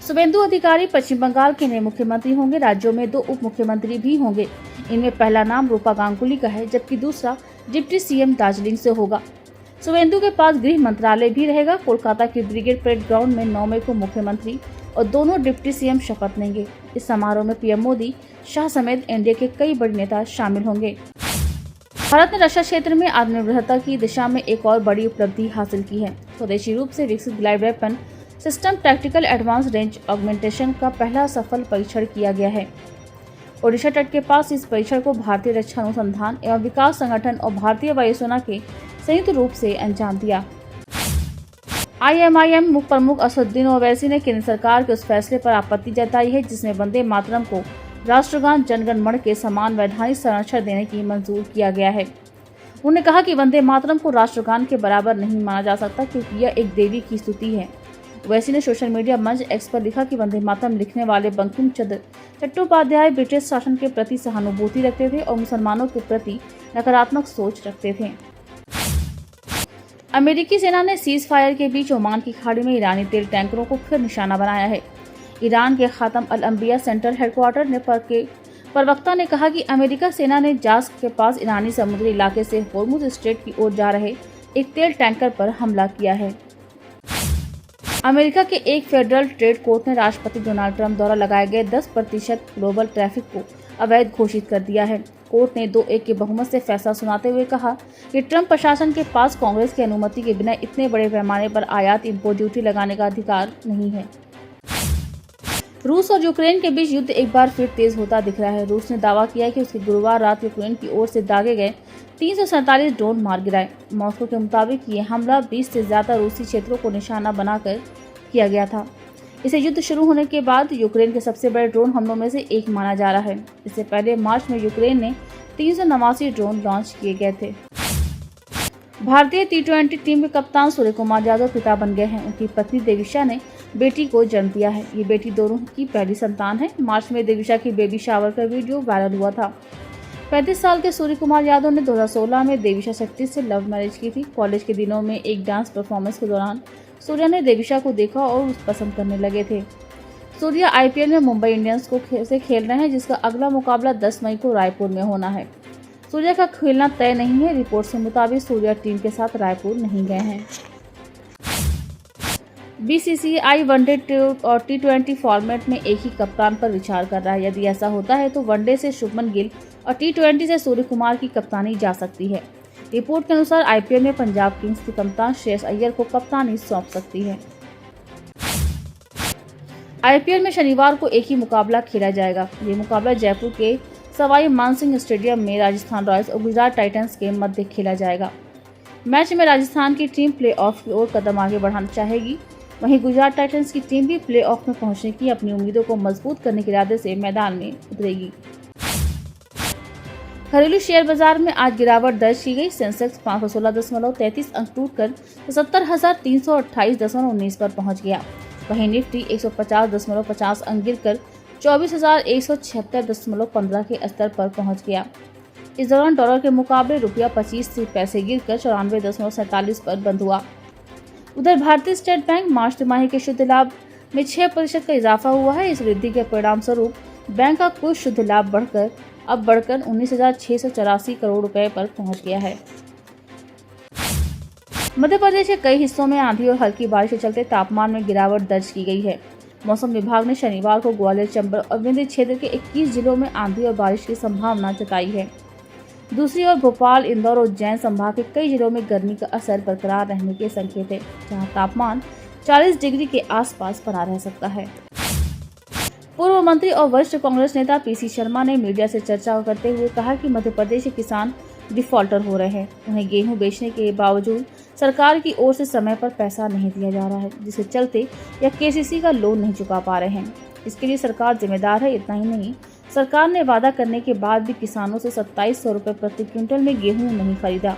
शुभेंदु अधिकारी पश्चिम बंगाल के नए मुख्यमंत्री होंगे। राज्यों में 2 उप मुख्यमंत्री भी होंगे। इनमें पहला नाम रूपा गांगुली का है, जबकि दूसरा डिप्टी सीएम दार्जिलिंग से होगा। शुभेंदु के पास गृह मंत्रालय भी रहेगा। कोलकाता के ब्रिगेड परेड ग्राउंड में 9 मई को मुख्यमंत्री और दोनों डिप्टी सीएम शपथ लेंगे। इस समारोह में पीएम मोदी, शाह समेत एनडीए के कई बड़े नेता शामिल होंगे। भारत ने रक्षा क्षेत्र में आत्मनिर्भरता की दिशा में एक और बड़ी उपलब्धि हासिल की है। स्वदेशी रूप से विकसित glide weapon system tactical advance range augmentation का पहला सफल परीक्षण किया गया है। ओडिशा तट के पास इस परीक्षण को भारतीय रक्षा अनुसंधान एवं विकास संगठन और भारतीय वायुसेना के संयुक्त रूप से अंजाम दिया। IMIM मुख्य प्रमुख असदुद्दीन ओवैसी ने केंद्र सरकार के उस फैसले पर आपत्ति जताई है जिसमें वंदे मातरम को राष्ट्रगान जनगण मन के समान वैधानिक संरक्षण देने की मंजूर किया गया है। उन्होंने कहा कि वंदे मातरम को राष्ट्रगान के बराबर नहीं माना जा सकता क्योंकि यह एक देवी की स्तुति है। ओवैसी ने सोशल मीडिया मंच एक्स पर लिखा कि वंदे मातरम लिखने वाले बंकिम चंद्र चट्टोपाध्याय ब्रिटिश शासन के प्रति सहानुभूति रखते थे और मुसलमानों के प्रति नकारात्मक सोच रखते थे। अमेरिकी सेना ने सीज फायर के बीच ओमान की खाड़ी में ईरानी तेल टैंकरों को फिर निशाना बनाया है। ईरान के खातम अल अंबिया सेंट्रल हेडक्वार्टर ने प्रवक्ता ने कहा कि अमेरिका सेना ने जास के पास ईरानी समुद्री इलाके से होर्मुज स्ट्रेट की ओर जा रहे एक तेल टैंकर पर हमला किया है। अमेरिका के एक फेडरल ट्रेड कोर्ट ने राष्ट्रपति डोनाल्ड ट्रंप द्वारा लगाए गए 10% ग्लोबल टैरिफ को अवैध घोषित कर दिया है। कोर्ट ने 2-1 के बहुमत से फैसला सुनाते हुए कहा कि ट्रंप प्रशासन के पास कांग्रेस की अनुमति के बिना इतने बड़े पैमाने पर आयात इंपोर्ट ड्यूटी लगाने का अधिकार नहीं है। रूस और यूक्रेन के बीच युद्ध एक बार फिर तेज होता दिख रहा है। रूस ने दावा किया है कि उसके गुरुवार रात यूक्रेन की ओर से दागे गए 347 ड्रोन मार गिराए। मॉस्को के मुताबिक ये हमला 20 से ज्यादा रूसी क्षेत्रों को निशाना बनाकर किया गया था। इसे युद्ध शुरू होने के बाद यूक्रेन के सबसे बड़े ड्रोन हमलों में से एक माना जा रहा है। इससे पहले मार्च में यूक्रेन ने 389 ड्रोन लॉन्च किए गए थे। भारतीय T20 टीम के कप्तान सूर्य कुमार यादव पिता बन गए हैं। उनकी पत्नी देविशा ने बेटी को जन्म दिया है। ये बेटी दोनों की पहली संतान है। मार्च में देविशा की बेबी शावर का वीडियो वायरल हुआ था। 35 साल के सूर्य कुमार यादव ने 2016 में देविशा शक्ति से लव मैरिज की थी। कॉलेज के दिनों में एक डांस परफॉर्मेंस के दौरान सूर्या ने देविशा को देखा और उसे पसंद करने लगे थे। सूर्या IPL में मुंबई इंडियंस से खेल रहे हैं, जिसका अगला मुकाबला 10 मई को रायपुर में होना है। सूर्या का खेलना तय नहीं है। रिपोर्ट के मुताबिक सूर्या टीम के साथ रायपुर नहीं गए हैं। BCCI वनडे और T20 फॉर्मेट में एक ही कप्तान पर विचार कर रहा है। यदि ऐसा होता है तो वनडे से शुभमन गिल और T20 से सूर्य कुमार की कप्तानी जा सकती है। रिपोर्ट के अनुसार IPL में पंजाब किंग्स के कप्तान श्रेयस अय्यर को कप्तानी सौंप सकती है। IPL में शनिवार को एक ही मुकाबला खेला जाएगा। ये मुकाबला जयपुर के सवाई मानसिंह स्टेडियम में राजस्थान रॉयल्स और गुजरात टाइटंस के मध्य खेला जाएगा। मैच में राजस्थान की टीम प्लेऑफ की ओर कदम आगे बढ़ाना चाहेगी। वहीं गुजरात टाइटंस की टीम भी प्लेऑफ में पहुंचने की अपनी उम्मीदों को मजबूत करने के इरादे से मैदान में उतरेगी। घरेलू शेयर बाजार में आज गिरावट दर्ज की गई। सेंसेक्स 516.33 अंक टूटकर 77,328.19 पर पहुंच गया। वहीं निफ्टी 150.50 अंक गिरकर 24,176.15 के स्तर पर पहुंच गया। इस दौरान डॉलर के मुकाबले रुपया 25 पैसे गिरकर 94.47 पर बंद हुआ। उधर भारतीय स्टेट बैंक मार्च तिमाही के शुद्ध लाभ में 6% का इजाफा हुआ है। इस वृद्धि के परिणाम स्वरूप बैंक का कुल शुद्ध लाभ बढ़कर 19,684 करोड़ रुपए पर पहुंच गया है। मध्य प्रदेश के कई हिस्सों में आंधी और हल्की बारिश के चलते तापमान में गिरावट दर्ज की गई है। मौसम विभाग ने शनिवार को ग्वालियर, चंबल और विंध्य क्षेत्र के 21 जिलों में आंधी और बारिश की संभावना जताई है। दूसरी ओर भोपाल, इंदौर और उज्जैन संभाग के कई जिलों में गर्मी का असर बरकरार रहने के संकेत है, जहां तापमान 40 डिग्री के आसपास बना रह सकता है। पूर्व मंत्री और वरिष्ठ कांग्रेस नेता PC शर्मा ने मीडिया से चर्चा करते हुए कहा कि मध्य प्रदेश के किसान डिफॉल्टर हो रहे हैं। उन्हें गेहूं बेचने के बावजूद सरकार की ओर से समय पर पैसा नहीं दिया जा रहा है, जिसके चलते या KCC का लोन नहीं चुका पा रहे हैं। इसके लिए सरकार जिम्मेदार है। इतना ही नहीं, सरकार ने वादा करने के बाद भी किसानों से 2700 रुपये प्रति क्विंटल में गेहूं नहीं खरीदा।